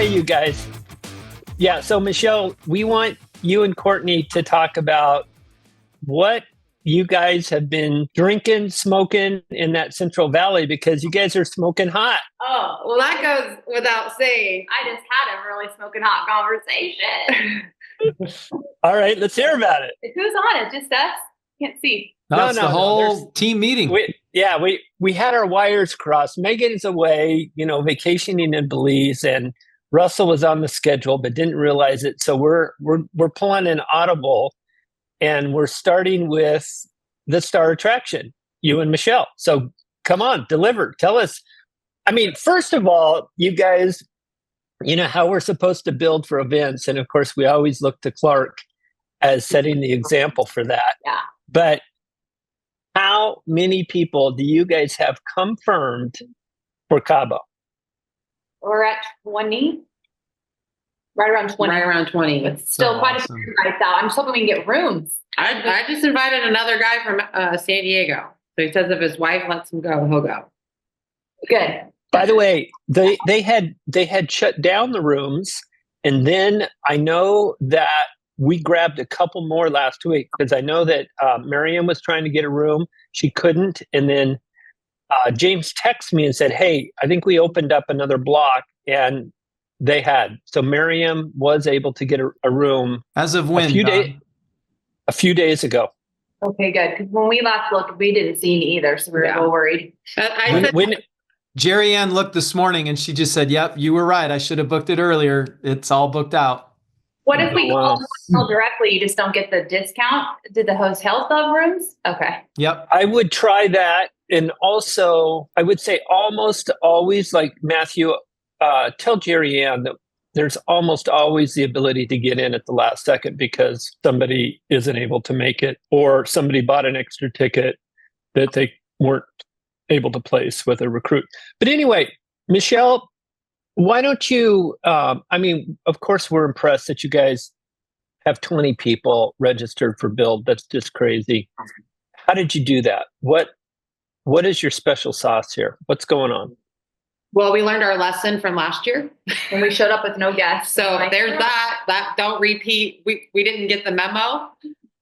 you guys. Yeah, so Michelle, we want you and Courtney to talk about what you guys have been drinking, smoking in that Central Valley, because you guys are smoking hot. Oh, well, that goes without saying. I just had a really smoking hot conversation. All right, let's hear about it. Who's on it? Just us? Can't see. No, it's the whole team meeting. We had our wires crossed. Megan's away, vacationing in Belize, and Russell was on the schedule but didn't realize it. So we're pulling an audible, and we're starting with the star attraction, you and Michelle. So come on, deliver. Tell us. I mean, first of all, you guys, how we're supposed to build for events, and of course, we always look to Clark as setting the example for that. Yeah. But how many people do you guys have confirmed for Cabo? We're at 20. Right around 20. Right around 20. It's still quite a few guys out. I'm just hoping we can get rooms. I just invited another guy from San Diego. So he says if his wife lets him go, he'll go. Good. By the way, they had shut down the rooms, and then I know that we grabbed a couple more last week, because I know that Miriam was trying to get a room. She couldn't. And then James texted me and said, hey, I think we opened up another block, and they had. So Miriam was able to get a room. As of when? A few days ago. Okay, good. Because when we last looked, we didn't see any either. So we were a little worried. Jerry Ann looked this morning and she just said, yep, you were right. I should have booked it earlier. It's all booked out. What if we call the hotel directly? You just don't get the discount? Did the hotel have rooms? Okay. Yep. I would try that. And also, I would say almost always, like Matthew, tell Jerry Ann that there's almost always the ability to get in at the last second because somebody isn't able to make it, or somebody bought an extra ticket that they weren't able to place with a recruit. But anyway, Michelle, why don't you, of course, we're impressed that you guys have 20 people registered for Build. That's just crazy. How did you do that? What is your special sauce here? What's going on? Well, we learned our lesson from last year when we showed up with no guests. So there's that don't repeat. We didn't get the memo.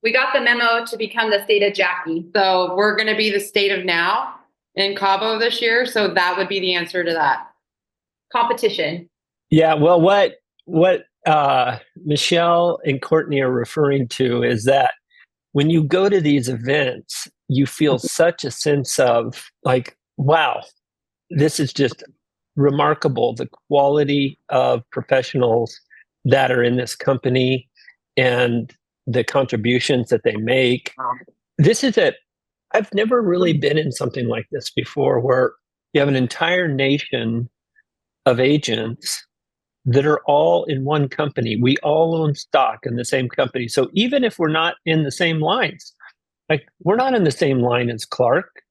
We got the memo to become the state of Jackie. So we're going to be the state of now in Cabo this year. So that would be the answer to that. Competition. Yeah. Well, what Michelle and Courtney are referring to is that when you go to these events, you feel such a sense of like, wow, this is just remarkable, the quality of professionals that are in this company and the contributions that they make. I've never really been in something like this before, where you have an entire nation of agents that are all in one company. We all own stock in the same company. So even if we're not in the same lines, like we're not in the same line as Clark,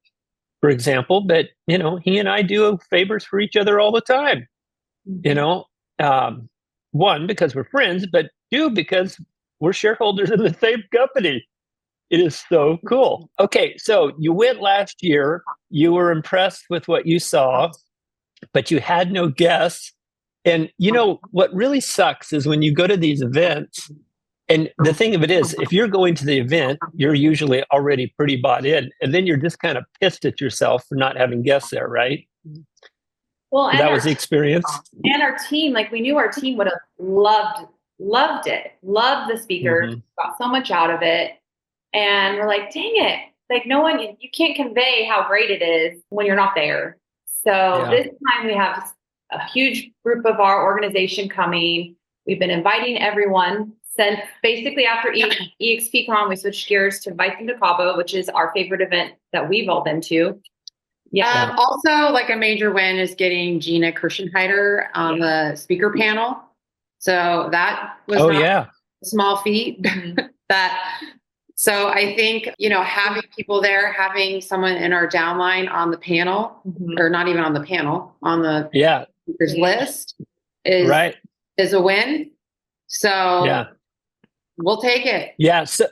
for example, but he and I do favors for each other all the time. One, because we're friends, but two, because we're shareholders in the same company. It is so cool. Okay, so you went last year. You were impressed with what you saw, but you had no guests. And what really sucks is when you go to these events, and the thing of it is, if you're going to the event, you're usually already pretty bought in, and then you're just kind of pissed at yourself for not having guests there, right? Well, that was the experience. And our team, we knew our team would have loved it, loved the speaker, got so much out of it. And we're like, dang it. You can't convey how great it is when you're not there. So This time we have a huge group of our organization coming. We've been inviting everyone since basically after EXPCon, we switched gears to invite them to Cabo, which is our favorite event that we've all been to. Yeah. Also, a major win is getting Gina Kirschenheiter on the speaker panel. So that was a small feat. So I think, having people there, having someone in our downline on the panel, or not even on the panel, on the speakers list is a win. So we'll take it. Yeah. So,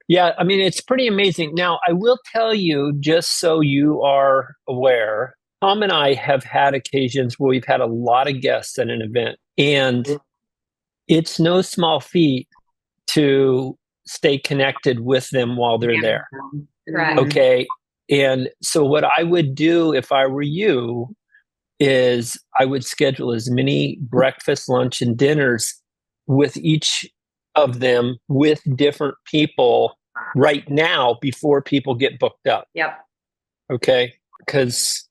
it's pretty amazing. Now, I will tell you, just so you are aware, Tom and I have had occasions where we've had a lot of guests at an event, and it's no small feat to stay connected with them while they're there. Correct. Okay. And so what I would do if I were you is I would schedule as many breakfast, lunch, and dinners with each of them with different people right now before people get booked up. Yep. Okay. Because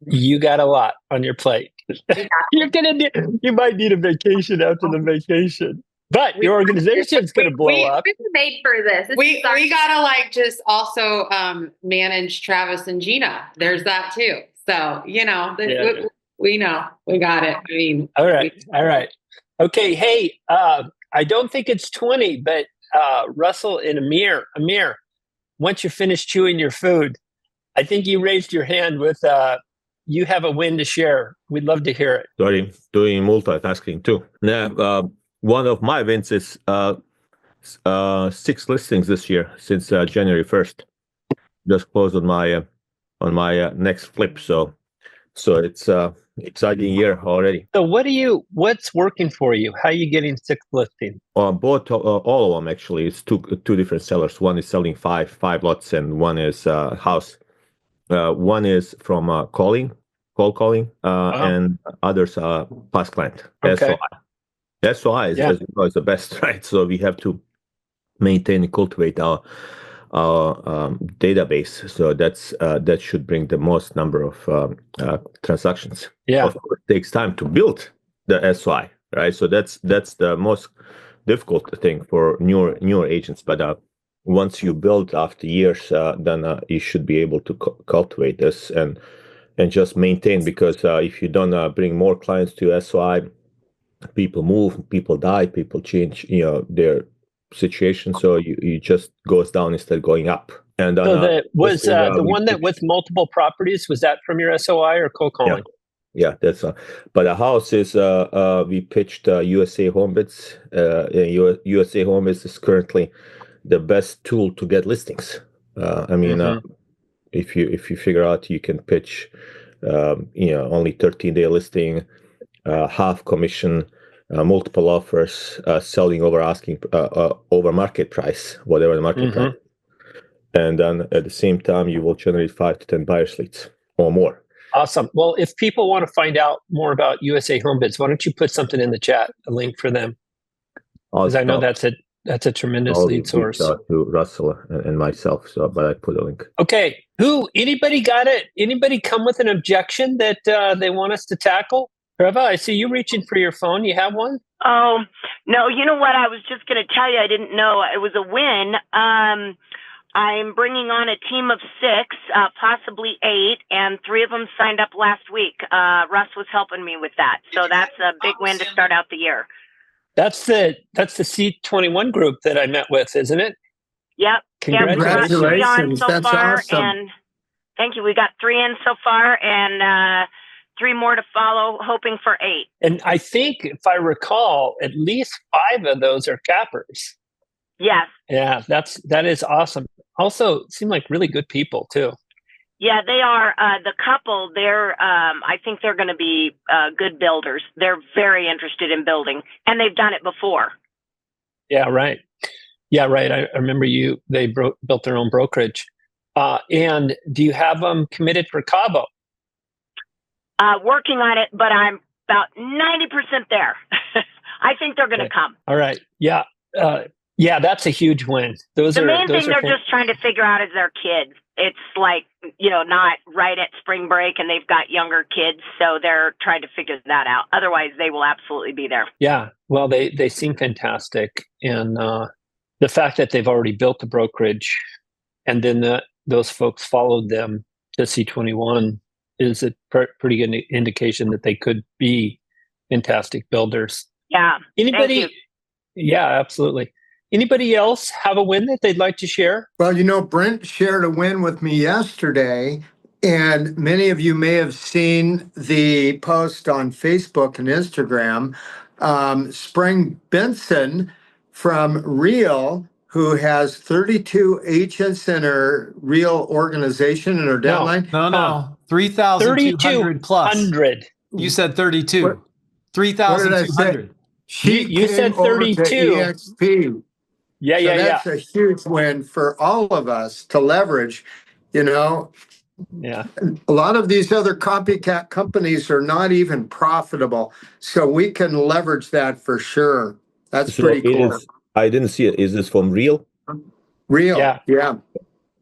you got a lot on your plate. You might need a vacation after the vacation. But your organization's going to blow up. We're made for this. We gotta like just also manage Travis and Gina. There's that too. So we know we got it. I mean, all right. Okay. Hey, I don't think it's 20, but Russell and Amir, once you finish chewing your food, I think you raised your hand with you have a win to share. We'd love to hear it. Sorry, doing multitasking too. Now, one of my wins is 6 listings this year since January 1st. Just closed on my next flip, so it's exciting year already. So what's working for you? How are you getting 6 listings? Both all of them actually. It's two different sellers. One is selling five lots, and one is house. One is from cold calling, and others are past client. Okay. SOI is, as you know, is the best, right? So we have to maintain and cultivate our database. So that should bring the most number of transactions. Yeah, of course, it takes time to build the SOI, right? So that's the most difficult thing for newer agents. But once you build after years, then you should be able to cultivate this and just maintain. Because if you don't bring more clients to SOI, people move, people die, people change, their situation. So you just goes down instead of going up. And so the one that with multiple properties, was that from your SOI or cold calling? Yeah, that's but the house is we pitched USA Homebids. USA Homebids is currently the best tool to get listings. I mean, if you figure out you can pitch only 13-day listing, half commission, multiple offers, selling over market price, whatever the market price, and then at the same time you will generate 5 to 10 buyers leads or more. Awesome. Well, if people want to find out more about USA Homebids, why don't you put something in the chat, a link for them? Because I know that's a tremendous lead source. To Russell and myself, but I put a link. Okay. Anybody got it? Anybody come with an objection that they want us to tackle? Reva, I see you reaching for your phone. You have one? Oh, no. You know what? I was just going to tell you, I didn't know. It was a win. I'm bringing on a team of 6, possibly 8, and 3 of them signed up last week. Russ was helping me with that. So that's a big win to start out the year. That's the C21 group that I met with, isn't it? Yep. Congratulations. That's awesome. And thank you. We got 3 in so far, and 3 more to follow, hoping for 8. And I think, if I recall, at least 5 of those are cappers. Yes. Yeah, that is awesome. Also, seem like really good people too. Yeah, they are. The couple, I think they're going to be good builders. They're very interested in building, and they've done it before. Yeah, right. I remember they built their own brokerage. And do you have them committed for Cabo? Working on it, but I'm about 90% there. I think they're going to come. All right. Yeah. Yeah, that's a huge win. The main thing they're just trying to figure out is their kids. It's like, not right at spring break and they've got younger kids. So they're trying to figure that out. Otherwise, they will absolutely be there. Yeah. Well, they seem fantastic. And the fact that they've already built the brokerage and then those folks followed them to C21 is a pretty good indication that they could be fantastic builders. Yeah. Anybody? Yeah, absolutely. Anybody else have a win that they'd like to share? Well, Brent shared a win with me yesterday, and many of you may have seen the post on Facebook and Instagram. Spring Benson from Rio who has 32 agents in her real organization in her downline? No. 3,200 plus. 3,200. You said 32. What did I say? 3,200. She You came said over to 32. EXP. So that's a huge win for all of us to leverage, Yeah. A lot of these other copycat companies are not even profitable. So we can leverage that for sure. That's pretty cool. I didn't see it. Is this from Real? Real. Yeah.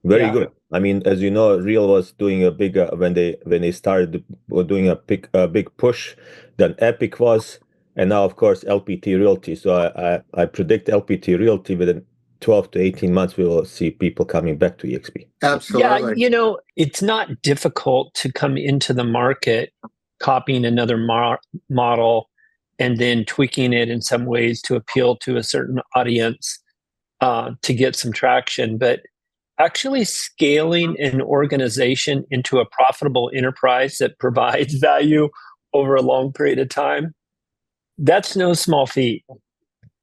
Very good. I mean, as you know, Real was doing a big when they started doing a big push. Then Epic was, and now of course LPT Realty. So I predict LPT Realty within 12 to 18 months we will see people coming back to EXP. Absolutely. Yeah, it's not difficult to come into the market copying another model and then tweaking it in some ways to appeal to a certain audience to get some traction. But actually scaling an organization into a profitable enterprise that provides value over a long period of time, that's no small feat.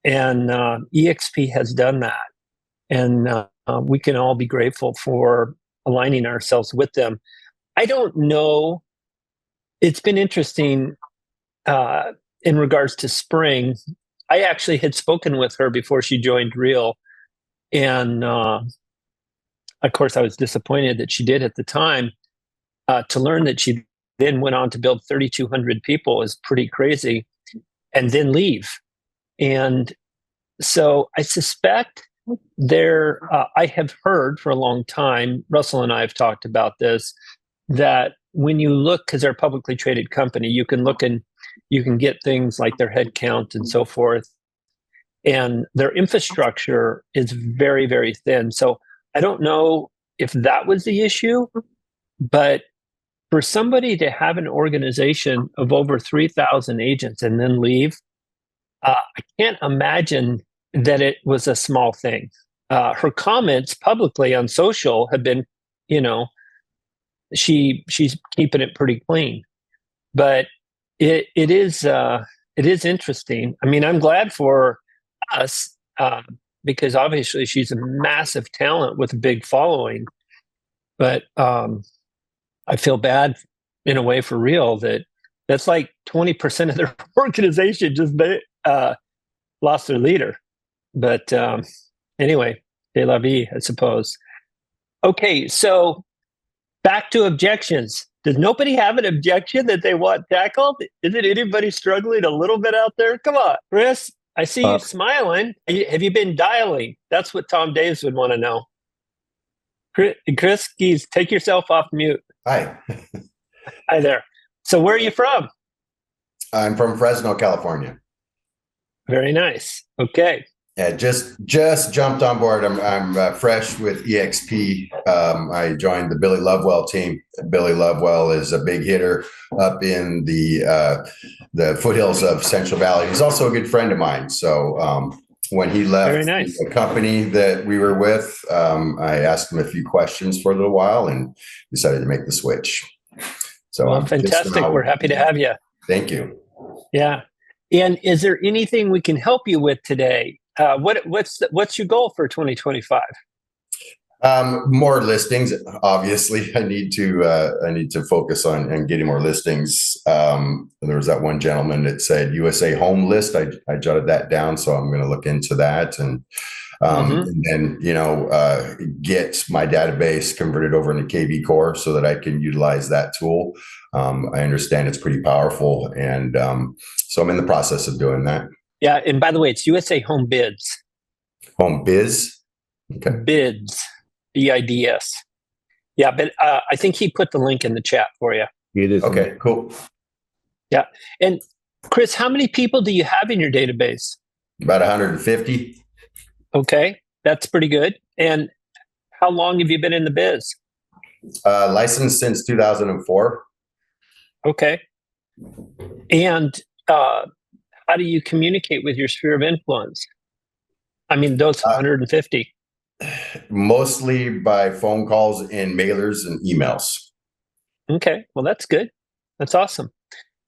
And EXP has done that. And we can all be grateful for aligning ourselves with them. I don't know. It's been interesting in regards to Spring. I actually had spoken with her before she joined Real. And of course, I was disappointed that she did at the time. To learn that she then went on to build 3,200 people is pretty crazy, and then leave. And so I suspect I have heard for a long time, Russell and I have talked about this, that when you look, because they're a publicly traded company, you can look and you can get things like their head count and so forth. And their infrastructure is very, very thin. So I don't know if that was the issue, but for somebody to have an organization of over 3,000 agents and then leave, I can't imagine that it was a small thing. Her comments publicly on social have been, she's keeping it pretty clean. But it is interesting. I mean, I'm glad for us because obviously she's a massive talent with a big following. But I feel bad in a way for Real that's like 20% of their organization just lost their leader. But anyway, c'est la vie, I suppose. Okay, so back to objections. Does nobody have an objection that they want tackled? Isn't anybody struggling a little bit out there? Come on, Chris. I see you smiling. Have you been dialing? That's what Tom Daves would want to know. Chris Keys, take yourself off mute. Hi. Hi there. So where are you from? I'm from Fresno, California. Very nice. Okay. Yeah, just jumped on board. I'm fresh with EXP. I joined the Billy Lovewell team. Billy Lovewell is a big hitter up in the foothills of Central Valley. He's also a good friend of mine. So when he left the company that we were with, I asked him a few questions for a little while and decided to make the switch. So fantastic. We're happy to have you. Thank you. Yeah. And is there anything we can help you with today? What's your goal for 2025? More listings. Obviously, I need to focus on getting more listings. There was that one gentleman that said USA home list. I jotted that down, so I'm going to look into that and then get my database converted over into KV Core so that I can utilize that tool. I understand it's pretty powerful, and so I'm in the process of doing that. Yeah, and by the way, it's USA Home Bids. Home Biz? Okay. Bids. BIDS. Yeah, but I think he put the link in the chat for you. It is. Okay, cool. Yeah. And Chris, how many people do you have in your database? About 150. Okay, that's pretty good. And how long have you been in the biz? Licensed since 2004. Okay. And how do you communicate with your sphere of influence? I mean, those 150. Mostly by phone calls and mailers and emails. Okay. Well, that's good. That's awesome.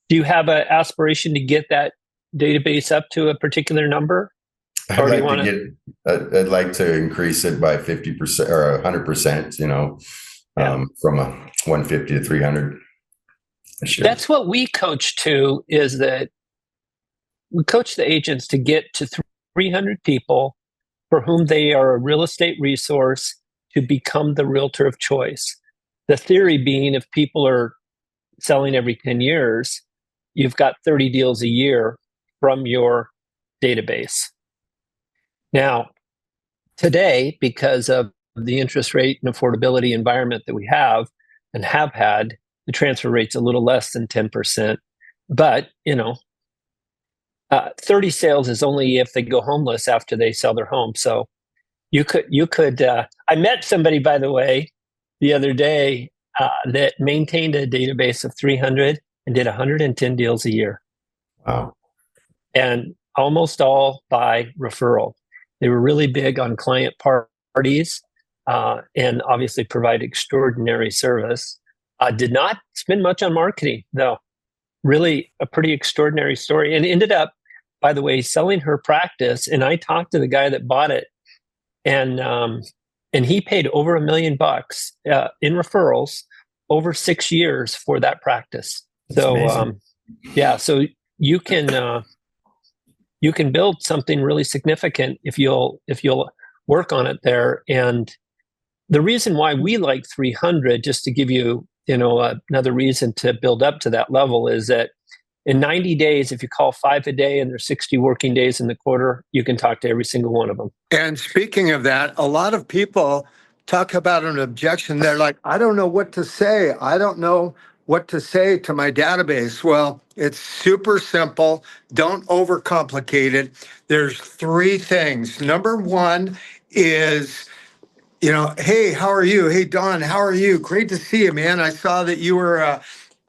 Do you have an aspiration to get that database up to a particular number? I'd like to increase it by 50% or 100%, from a 150 to 300. That's what we coach to, is that we coach the agents to get to 300 people for whom they are a real estate resource to become the realtor of choice. The theory being, if people are selling every 10 years, you've got 30 deals a year from your database. Now, today, because of the interest rate and affordability environment that we have and have had, the transfer rate's a little less than 10%. But, 30 sales is only if they go homeless after they sell their home. So you could, I met somebody, by the way, the other day that maintained a database of 300 and did 110 deals a year. Wow. And almost all by referral. They were really big on client parties and obviously provide extraordinary service. Did not spend much on marketing, though. Really a pretty extraordinary story, and ended up, by the way, selling her practice. And I talked to the guy that bought it, and he paid over $1 million in referrals over 6 years for that practice. That's amazing. So you can build something really significant if you'll work on it there. And the reason why we like 300, just to give you another reason to build up to that level, is that in 90 days, if you call 5 a day and there's 60 working days in the quarter, you can talk to every single one of them. And speaking of that, a lot of people talk about an objection. They're like, I don't know what to say. I don't know what to say to my database. Well, it's super simple. Don't overcomplicate it. There's 3 things. Number 1 is, hey, how are you? Hey, Don, how are you? Great to see you, man. I saw that you were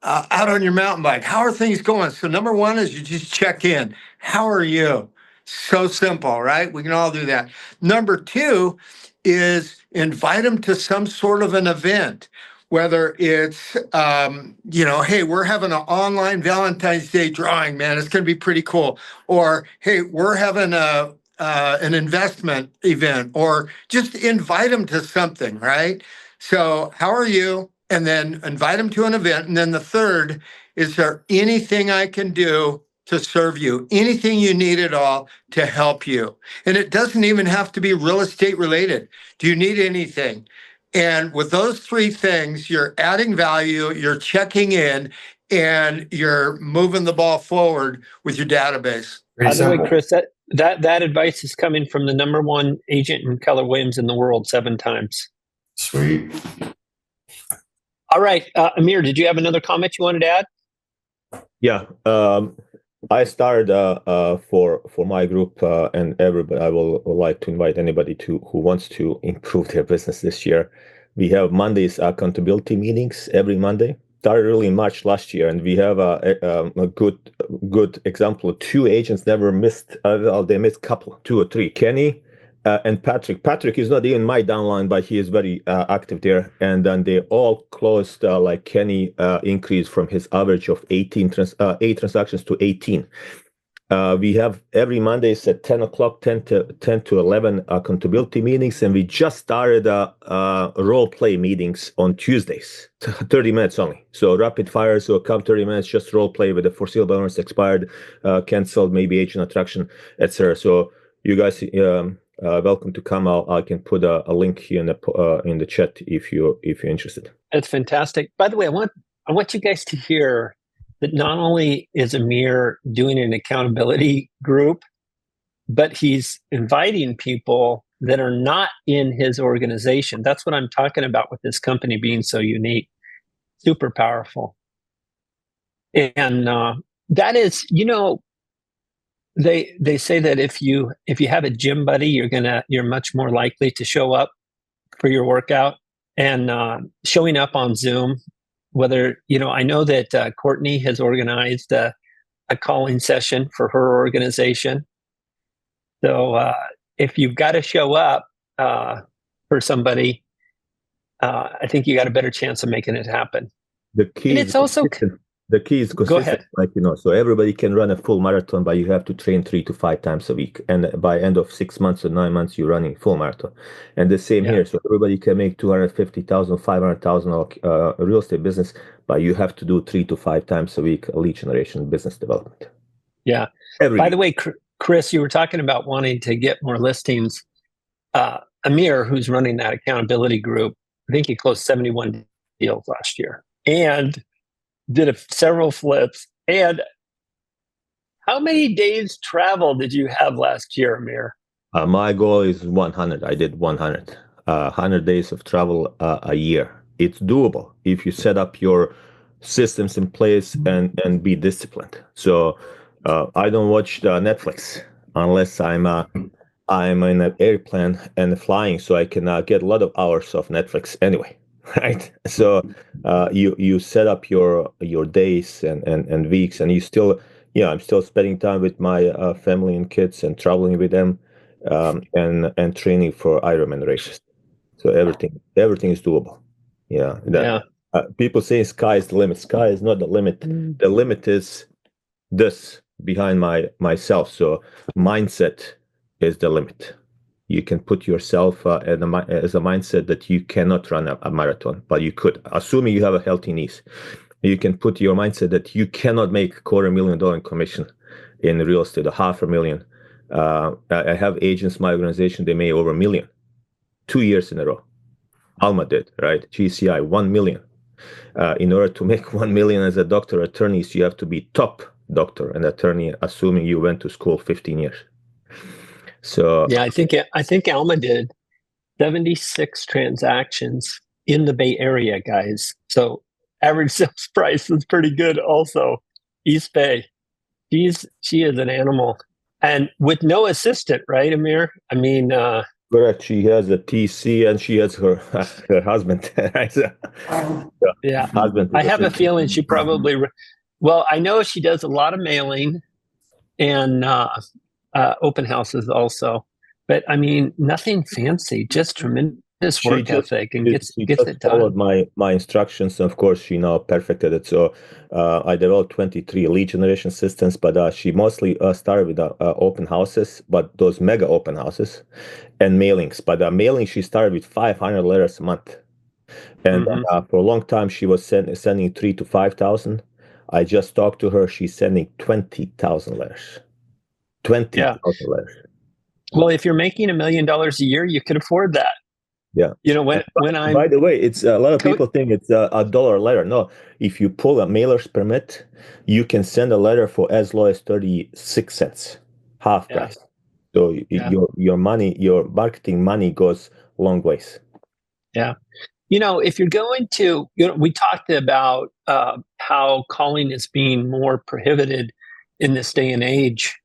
out on your mountain bike. How are things going? So number 1 is you just check in. How are you? So simple, right? We can all do that. Number 2 is invite them to some sort of an event, whether it's, hey, we're having an online Valentine's Day drawing, man. It's going to be pretty cool. Or, hey, we're having an investment event, or just invite them to something, right? So how are you? And then invite them to an event. And then the third, is there anything I can do to serve you? Anything you need at all to help you? And it doesn't even have to be real estate related. Do you need anything? And with those 3 things, you're adding value, you're checking in, and you're moving the ball forward with your database. By the way, Chris, that advice is coming from the number 1 agent in Keller Williams in the world 7 times. Sweet. All right, Amir, did you have another comment you wanted to add? Yeah, I started for my group and everybody. I will like to invite anybody who wants to improve their business this year. We have Mondays accountability meetings every Monday. Started early in March last year, and we have a good example. 2 agents never missed. They missed couple, 2 or 3. Kenny and Patrick. Patrick is not even my downline, but he is very active there. And then they all closed, like Kenny increased from his average of 8 transactions to 18. We have every Mondays at 10 o'clock, 10 to 11 accountability meetings. And we just started role play meetings on Tuesdays, 30 minutes only. So rapid fire, so come 30 minutes, just role play with the foreseeable owners, expired, canceled, maybe agent attraction, etc. So you guys, welcome to come. I can put a link here in the chat if you're interested. That's fantastic. By the way, I want you guys to hear that not only is Amir doing an accountability group, but he's inviting people that are not in his organization. That's what I'm talking about with this company being so unique. Super powerful. And that is, they say that if you have a gym buddy, you're much more likely to show up for your workout. And showing up on Zoom, whether, I know that Courtney has organized a calling session for her organization. So if you've got to show up for somebody, I think you got a better chance of making it happen. The key and it's also The key is consistency, like, so everybody can run a full marathon, but you have to train 3 to 5 times a week. And by end of 6 months or 9 months, you're running full marathon. And the same here. So everybody can make 250,000, 500,000 real estate business, but you have to do 3 to 5 times a week lead generation business development. Yeah. By the way, Chris, you were talking about wanting to get more listings. Amir, who's running that accountability group, I think he closed 71 deals last year and did several flips. And how many days travel did you have last year, Amir? My goal is 100. I did 100. 100 days of travel a year. It's doable if you set up your systems in place and be disciplined. So I don't watch Netflix unless I'm in an airplane and flying, so I can get a lot of hours of Netflix anyway. Right. So you set up your days and weeks, and you still, I'm still spending time with my family and kids and traveling with them, and training for Ironman races. So everything is doable. People say sky is the limit. Sky is not the limit. The limit is this behind myself. So mindset is the limit. You can put yourself as a mindset that you cannot run a marathon, but you could, assuming you have a healthy knees. You can put your mindset that you cannot make $250,000 in commission in real estate, $500,000. I have agents in my organization, they made over $1 million 2 years in a row. Alma did, right? GCI, 1 million. In order to make 1 million as a doctor attorneys, you have to be top doctor and attorney, assuming you went to school 15 years. So I think Alma did 76 transactions in the Bay Area, guys. So average sales price is pretty good. Also, East Bay, she is an animal, and with no assistant, right, Amir? I mean, correct. She has a TC and she has her husband. Husband. I have a feeling she probably. Well, I know she does a lot of mailing and open houses also, but I mean, nothing fancy, just tremendous work ethic, and gets it done. Followed my instructions, and of course she now perfected it. So I developed 23 lead generation systems, but she mostly started with open houses, but those mega open houses and mailings. But mailing, she started with 500 letters a month, and for a long time she was sending 3,000 to 5,000. I just talked to her; she's sending 20,000 letters. 20,000 letters. Well, if you're making $1 million a year, you can afford that. Yeah. By the way, it's a lot of people think it's $1 letter. No, if you pull a mailer's permit, you can send a letter for as low as 36 cents, half price. So your money, your marketing money goes long ways. Yeah. If you're going to, we talked about how calling is being more prohibited in this day and age,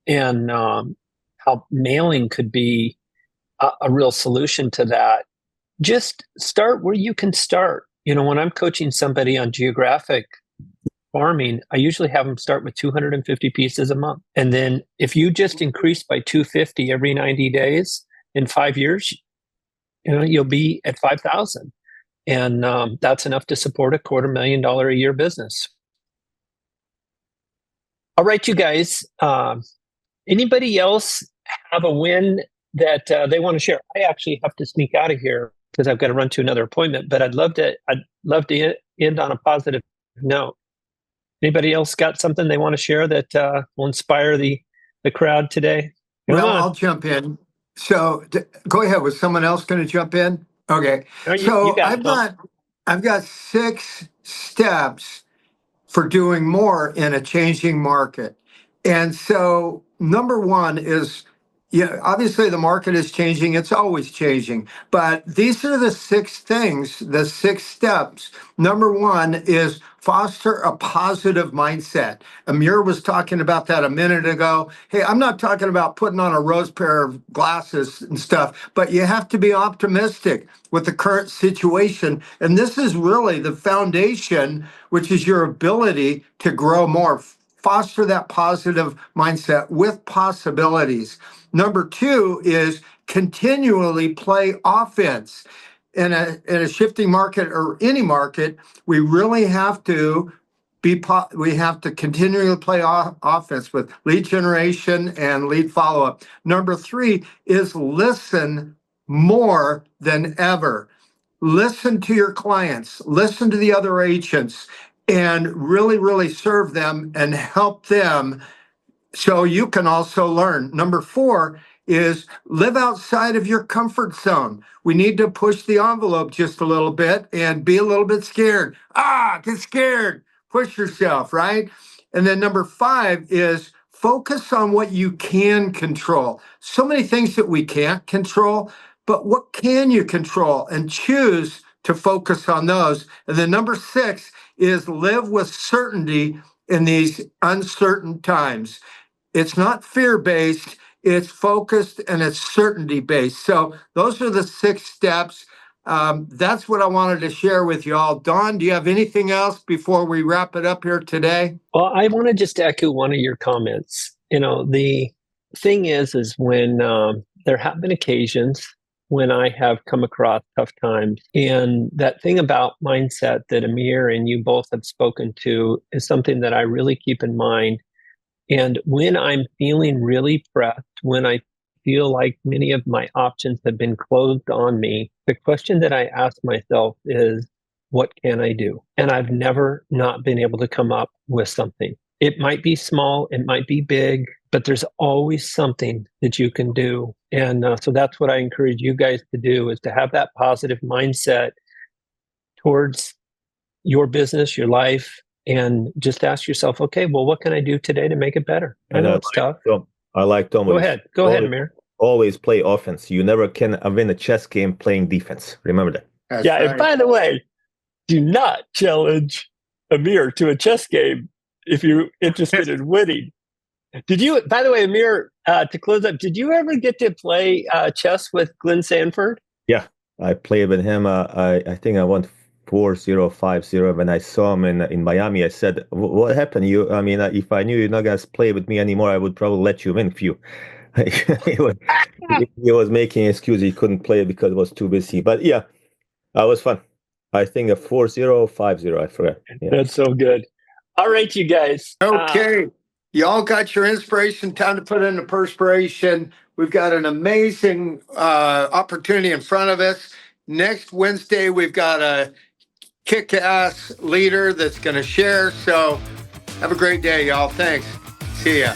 and how mailing could be a real solution to that. Just start where you can start. When I'm coaching somebody on geographic farming, I usually have them start with 250 pieces a month. And then if you just increase by 250 every 90 days, in 5 years, you'll be at 5,000. And that's enough to support a $250,000 a year business. All right, you guys. Anybody else have a win that they want to share? I actually have to sneak out of here because I've got to run to another appointment. But I'd love to end on a positive note. Anybody else got something they want to share that will inspire the crowd today? Well, I'll jump in. So go ahead. Was someone else going to jump in? Okay. So I've got 6 steps for doing more in a changing market. And so number 1 is, obviously the market is changing. It's always changing. But these are the 6 things, the 6 steps. Number 1 is foster a positive mindset. Amir was talking about that a minute ago. Hey, I'm not talking about putting on a rose pair of glasses and stuff, but you have to be optimistic with the current situation. And this is really the foundation, which is your ability to grow more. Foster that positive mindset with possibilities. Number 2 is continually play offense. In a shifting market or any market, we really have to we have to continually play offense with lead generation and lead follow-up. Number 3 is listen more than ever. Listen to your clients, listen to the other agents, and really, really serve them and help them so you can also learn. Number 4 is live outside of your comfort zone. We need to push the envelope just a little bit and be a little bit scared. Get scared. Push yourself, right? And then number 5 is focus on what you can control. So many things that we can't control, but what can you control? And choose to focus on those. And then number 6 is live with certainty in these uncertain times. It's not fear-based, it's focused and it's certainty-based. So those are the 6 steps. That's what I wanted to share with you all. Don, do you have anything else before we wrap it up here today? Well, I want to just echo one of your comments. The thing is when there have been occasions when I have come across tough times, and that thing about mindset that Amir and you both have spoken to is something that I really keep in mind. And when I'm feeling really pressed, when I feel like many of my options have been closed on me, the question that I ask myself is, what can I do? And I've never not been able to come up with something. It might be small, it might be big, but there's always something that you can do. And so that's what I encourage you guys to do, is to have that positive mindset towards your business, your life, and just ask yourself, okay, well, what can I do today to make it better? I know it's tough. I like Tom. Go ahead, Amir. Always play offense. You never can win a chess game playing defense. Remember that. That's right. right. And by the way, do not challenge Amir to a chess game if you're interested in winning. By the way, Amir, to close up, did you ever get to play chess with Glenn Sanford? Yeah, I played with him. I think I won 4-0, 5-0. When I saw him in Miami, I said, what happened? If I knew you're not going to play with me anymore, I would probably let you win few. he was making an excuse he couldn't play because it was too busy. But yeah, that was fun. I think a 4-0, 5-0, I forgot. Yeah. That's so good. All right, you guys. Okay. Y'all got your inspiration. Time to put in the perspiration. We've got an amazing opportunity in front of us. Next Wednesday, we've got a kick-ass leader that's going to share. So have a great day, y'all. Thanks. See ya.